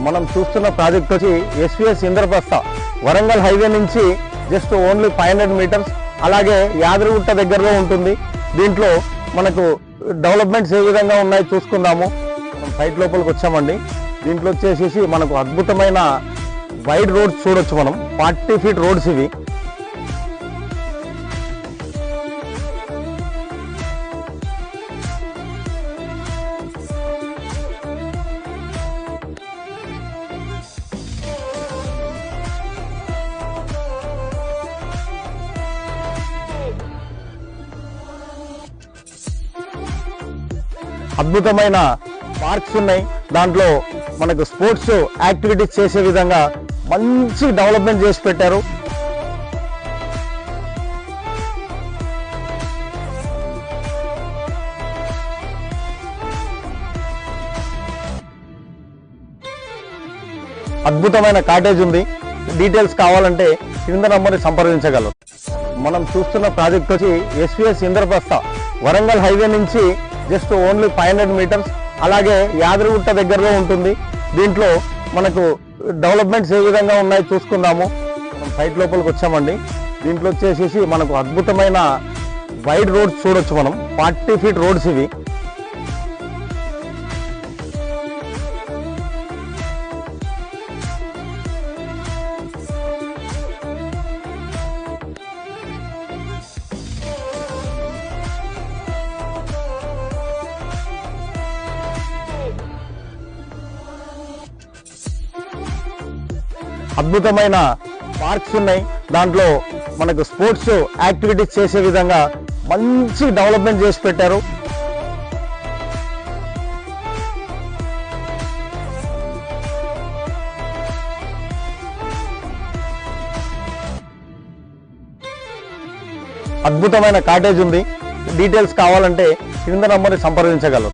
మనం చూస్తున్న ప్రాజెక్ట్ వచ్చి ఎస్విఎస్ ఇంద్రప్రస్థ వరంగల్ హైవే నుంచి జస్ట్ ఓన్లీ 500 మీటర్స్, అలాగే యాదగిరిగుట్ట దగ్గరలో ఉంటుంది. దీంట్లో మనకు డెవలప్మెంట్స్ ఏ విధంగా ఉన్నాయి చూసుకుందాము. మనం సైట్ లోపలికి వచ్చామండి. దీంట్లో వచ్చేసి మనకు అద్భుతమైన వైడ్ రోడ్స్ చూడొచ్చు. మనం 40 ఫీట్ రోడ్స్ ఇవి. అద్భుతమైన పార్క్స్ ఉన్నాయి. దాంట్లో మనకు స్పోర్ట్స్ యాక్టివిటీస్ చేసే విధంగా మంచి డెవలప్మెంట్ చేసి పెట్టారు. అద్భుతమైన కాటేజ్ ఉంది. డీటెయిల్స్ కావాలంటే కింద నంబర్ని సంప్రదించగలరు. మనం చూస్తున్న ప్రాజెక్ట్ వచ్చి ఎస్విఎస్ ఇంద్రప్రస్థ వరంగల్ హైవే నుంచి జస్ట్ ఓన్లీ 500 మీటర్స్, అలాగే యాదగిరిగుట్ట దగ్గరలో ఉంటుంది. దీంట్లో మనకు డెవలప్మెంట్స్ ఏ విధంగా ఉన్నాయి చూసుకుందాము. మనం సైట్ లోపలికి వచ్చామండి. దీంట్లో వచ్చేసి మనకు అద్భుతమైన వైడ్ రోడ్స్ చూడొచ్చు. మనం 40 ఫీట్ రోడ్స్ ఇవి. అద్భుతమైన పార్క్స్ ఉన్నాయి. దాంట్లో మనకు స్పోర్ట్స్ యాక్టివిటీస్ చేసే విధంగా మంచి డెవలప్మెంట్ చేసి పెట్టారు. అద్భుతమైన కాటేజ్ ఉంది. డీటెయిల్స్ కావాలంటే కింద నంబర్ని సంప్రదించగలరు.